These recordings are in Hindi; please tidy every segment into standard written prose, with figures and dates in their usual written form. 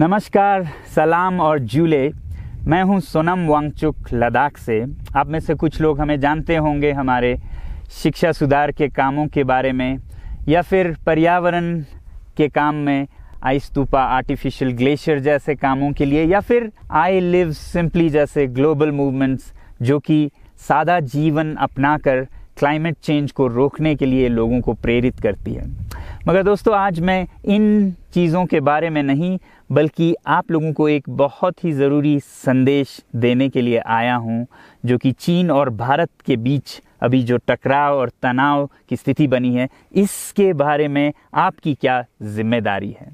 नमस्कार, सलाम और जूले। मैं हूं सोनम वांगचुक लद्दाख से। आप में से कुछ लोग हमें जानते होंगे हमारे शिक्षा सुधार के कामों के बारे में, या फिर पर्यावरण के काम में आइस स्तूपा, आर्टिफिशियल ग्लेशियर जैसे कामों के लिए, या फिर आई लिव सिंपली जैसे ग्लोबल मूवमेंट्स जो कि सादा जीवन अपनाकर क्लाइमेट चेंज को रोकने के लिए लोगों को प्रेरित करती है। मगर दोस्तों, आज मैं इन चीज़ों के बारे में नहीं बल्कि आप लोगों को एक बहुत ही ज़रूरी संदेश देने के लिए आया हूं, जो कि चीन और भारत के बीच अभी जो टकराव और तनाव की स्थिति बनी है, इसके बारे में आपकी क्या जिम्मेदारी है।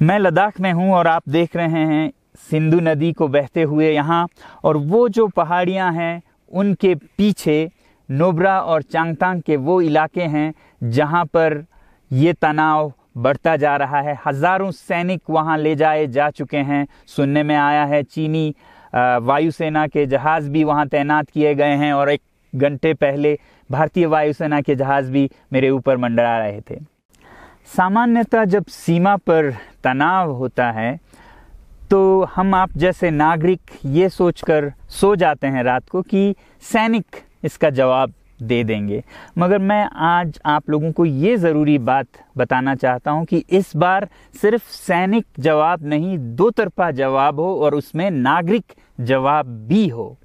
मैं लद्दाख में हूं और आप देख रहे हैं सिंधु नदी को बहते हुए यहाँ, और वो जो पहाड़ियाँ हैं उनके पीछे नुब्रा और चांगतांग के वो इलाके हैं जहाँ पर ये तनाव बढ़ता जा रहा है। हज़ारों सैनिक वहाँ ले जाए जा चुके हैं। सुनने में आया है चीनी वायुसेना के जहाज़ भी वहाँ तैनात किए गए हैं, और एक घंटे पहले भारतीय वायुसेना के जहाज़ भी मेरे ऊपर मंडरा रहे थे। सामान्यतः जब सीमा पर तनाव होता है तो हम आप जैसे नागरिक ये सोचकर सो जाते हैं रात को कि सैनिक इसका जवाब दे देंगे। मगर मैं आज आप लोगों को ये ज़रूरी बात बताना चाहता हूँ कि इस बार सिर्फ सैनिक जवाब नहीं, दो तरफा जवाब हो और उसमें नागरिक जवाब भी हो।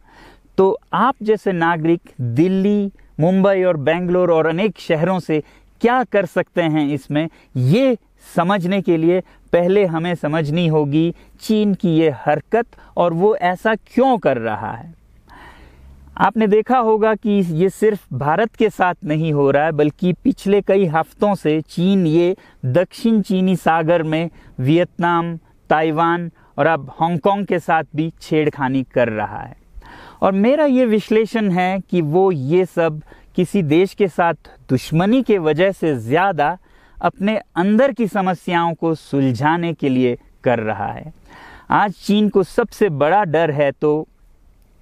तो आप जैसे नागरिक दिल्ली, मुंबई और बेंगलोर और अनेक शहरों से क्या कर सकते हैं इसमें, ये समझने के लिए पहले हमें समझनी होगी चीन की ये हरकत और वो ऐसा क्यों कर रहा है। आपने देखा होगा कि ये सिर्फ भारत के साथ नहीं हो रहा है, बल्कि पिछले कई हफ्तों से चीन ये दक्षिण चीनी सागर में वियतनाम, ताइवान और अब हांगकांग के साथ भी छेड़खानी कर रहा है। और मेरा ये विश्लेषण है कि वो ये सब किसी देश के साथ दुश्मनी के वजह से ज़्यादा अपने अंदर की समस्याओं को सुलझाने के लिए कर रहा है। आज चीन को सबसे बड़ा डर है तो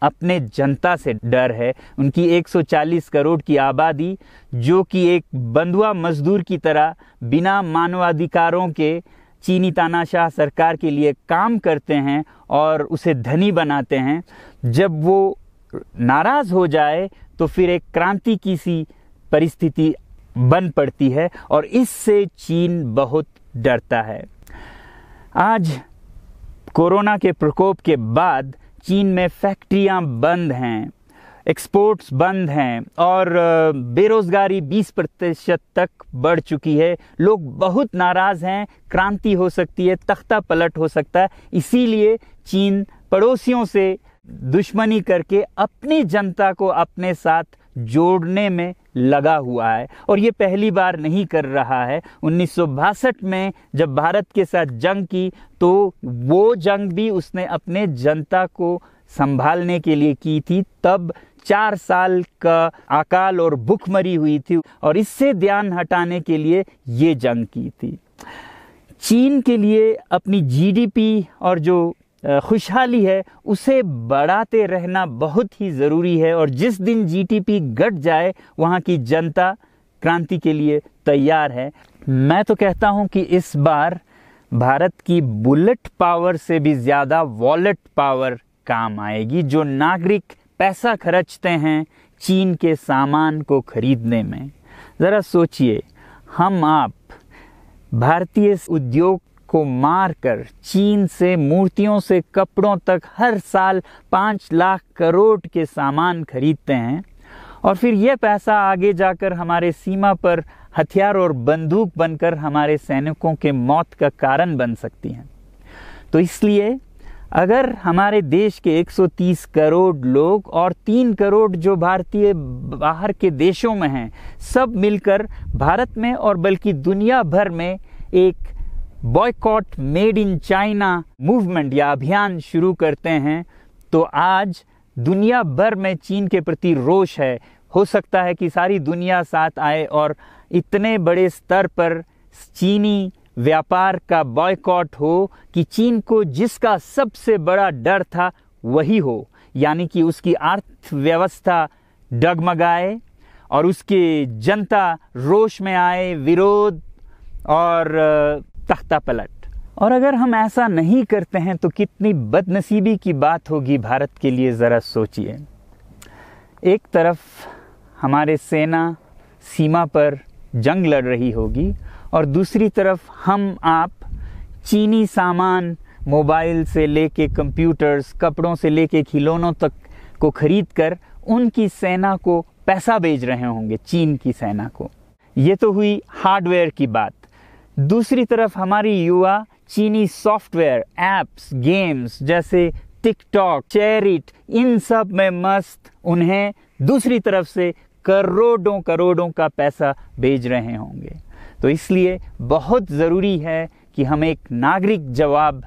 अपने जनता से डर है। उनकी 140 करोड़ की आबादी, जो कि एक बंधुआ मजदूर की तरह बिना मानवाधिकारों के चीनी तानाशाह सरकार के लिए काम करते हैं और उसे धनी बनाते हैं। जब वो नाराज़ हो जाए तो फिर एक क्रांति की सी परिस्थिति बन पड़ती है, और इससे चीन बहुत डरता है। आज कोरोना के प्रकोप के बाद चीन में फैक्ट्रियां बंद हैं, एक्सपोर्ट्स बंद हैं और बेरोजगारी 20% तक बढ़ चुकी है। लोग बहुत नाराज़ हैं, क्रांति हो सकती है, तख्ता पलट हो सकता है। इसीलिए चीन पड़ोसियों से दुश्मनी करके अपनी जनता को अपने साथ जोड़ने में लगा हुआ है, और ये पहली बार नहीं कर रहा है। 1962 में जब भारत के साथ जंग की तो वो जंग भी उसने अपने जनता को संभालने के लिए की थी। तब 4 साल का अकाल और भूखमरी हुई थी, और इससे ध्यान हटाने के लिए ये जंग की थी। चीन के लिए अपनी जीडीपी और जो खुशहाली है उसे बढ़ाते रहना बहुत ही ज़रूरी है, और जिस दिन जीडीपी घट जाए वहाँ की जनता क्रांति के लिए तैयार है। मैं तो कहता हूँ कि इस बार भारत की बुलेट पावर से भी ज़्यादा वॉलेट पावर काम आएगी। जो नागरिक पैसा खर्चते हैं चीन के सामान को खरीदने में, ज़रा सोचिए, हम आप भारतीय उद्योग को मारकर चीन से मूर्तियों से कपड़ों तक हर साल 5 लाख करोड़ के सामान खरीदते हैं, और फिर यह पैसा आगे जाकर हमारे सीमा पर हथियार और बंदूक बनकर हमारे सैनिकों के मौत का कारण बन सकती हैं। तो इसलिए अगर हमारे देश के 130 करोड़ लोग और 3 करोड़ जो भारतीय बाहर के देशों में हैं, सब मिलकर भारत में और बल्कि दुनिया भर में एक boycott made in China movement या अभियान शुरू करते हैं, तो आज दुनिया भर में चीन के प्रति रोष है। हो सकता है कि सारी दुनिया साथ आए और इतने बड़े स्तर पर चीनी व्यापार का बॉयकॉट हो कि चीन को जिसका सबसे बड़ा डर था वही हो, यानी कि उसकी अर्थव्यवस्था डगमगाए और उसकी जनता रोष में आए, विरोध और तख्ता पलट। और अगर हम ऐसा नहीं करते हैं तो कितनी बदनसीबी की बात होगी भारत के लिए, ज़रा सोचिए। एक तरफ हमारे सेना सीमा पर जंग लड़ रही होगी और दूसरी तरफ हम आप चीनी सामान, मोबाइल से लेके कंप्यूटर्स, कपड़ों से लेके खिलौनों तक को खरीद कर उनकी सेना को पैसा भेज रहे होंगे, चीन की सेना को। ये तो हुई हार्डवेयर की बात। दूसरी तरफ हमारी युवा चीनी सॉफ्टवेयर, एप्स, गेम्स जैसे टिकटॉक, शेयरिट, इन सब में मस्त, उन्हें दूसरी तरफ से करोड़ों करोड़ों का पैसा भेज रहे होंगे। तो इसलिए बहुत ज़रूरी है कि हम एक नागरिक जवाब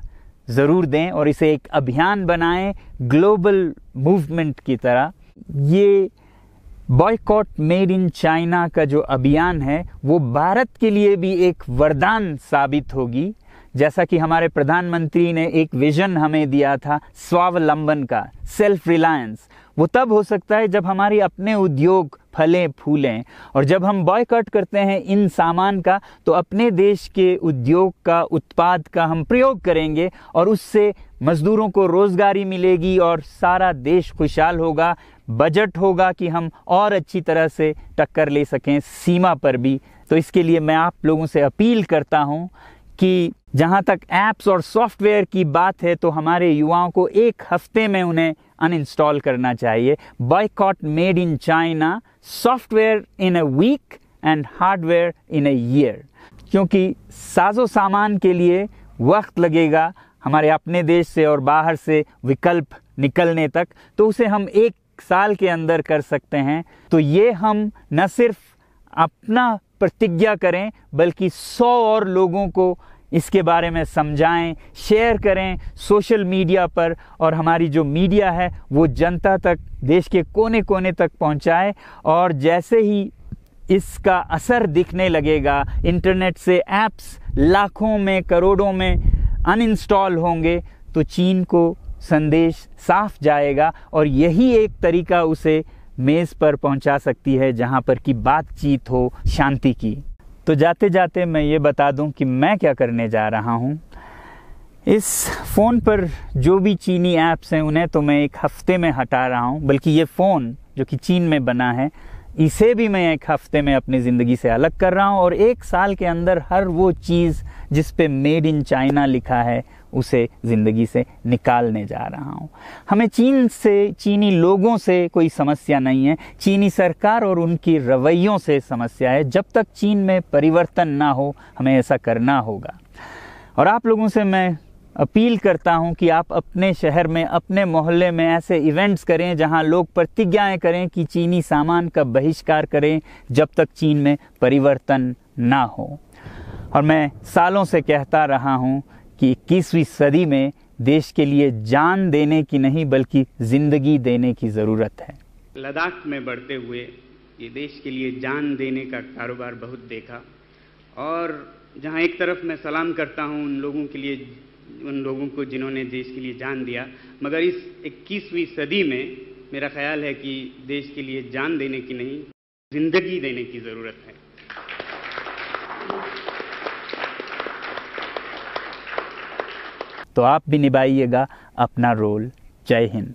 ज़रूर दें और इसे एक अभियान बनाएं, ग्लोबल मूवमेंट की तरह। ये बॉयकॉट मेड इन चाइना का जो अभियान है वो भारत के लिए भी एक वरदान साबित होगी। जैसा कि हमारे प्रधानमंत्री ने एक विजन हमें दिया था स्वावलंबन का, सेल्फ रिलायंस, वो तब हो सकता है जब हमारे अपने उद्योग फलें फूलें। और जब हम बॉयकॉट करते हैं इन सामान का तो अपने देश के उद्योग का, उत्पाद का हम प्रयोग करेंगे और उससे मजदूरों को रोजगारी मिलेगी और सारा देश खुशहाल होगा। बजट होगा कि हम और अच्छी तरह से टक्कर ले सकें सीमा पर भी। तो इसके लिए मैं आप लोगों से अपील करता हूं कि जहां तक ऐप्स और सॉफ्टवेयर की बात है तो हमारे युवाओं को एक हफ्ते में उन्हें अनइंस्टॉल करना चाहिए। Boycott made in China, software in a week and hardware in a year. क्योंकि साजो सामान के लिए वक्त लगेगा हमारे अपने देश से और बाहर से विकल्प निकलने तक, तो उसे हम 1 साल के अंदर कर सकते हैं। तो ये हम न सिर्फ अपना प्रतिज्ञा करें बल्कि 100 और लोगों को इसके बारे में समझाएं, शेयर करें सोशल मीडिया पर, और हमारी जो मीडिया है वो जनता तक, देश के कोने कोने तक पहुंचाए। और जैसे ही इसका असर दिखने लगेगा, इंटरनेट से ऐप्स लाखों में, करोड़ों में अनइंस्टॉल होंगे, तो चीन को संदेश साफ जाएगा और यही एक तरीका उसे मेज़ पर पहुंचा सकती है जहां पर कि बातचीत हो शांति की। तो जाते जाते मैं ये बता दूं कि मैं क्या करने जा रहा हूं। इस फ़ोन पर जो भी चीनी ऐप्स हैं उन्हें तो मैं 1 हफ्ते में हटा रहा हूं, बल्कि ये फ़ोन जो कि चीन में बना है इसे भी मैं 1 हफ्ते में अपनी ज़िंदगी से अलग कर रहा हूं और 1 साल के अंदर हर वो चीज़ जिस पे मेड इन चाइना लिखा है उसे ज़िंदगी से निकालने जा रहा हूं। हमें चीन से, चीनी लोगों से कोई समस्या नहीं है, चीनी सरकार और उनकी रवैयों से समस्या है। जब तक चीन में परिवर्तन ना हो हमें ऐसा करना होगा। और आप लोगों से मैं अपील करता हूं कि आप अपने शहर में, अपने मोहल्ले में ऐसे इवेंट्स करें जहां लोग प्रतिज्ञाएं करें कि चीनी सामान का बहिष्कार करें जब तक चीन में परिवर्तन ना हो। और मैं सालों से कहता रहा हूं कि 21वीं सदी में देश के लिए जान देने की नहीं बल्कि ज़िंदगी देने की ज़रूरत है। लद्दाख में बढ़ते हुए ये देश के लिए जान देने का कारोबार बहुत देखा, और जहां एक तरफ मैं सलाम करता हूं उन लोगों के लिए, उन लोगों को जिन्होंने देश के लिए जान दिया, मगर इस 21वीं सदी में मेरा ख्याल है कि देश के लिए जान देने की नहीं, ज़िंदगी देने की ज़रूरत है। तो आप भी निभाइएगा अपना रोल। जय हिंद।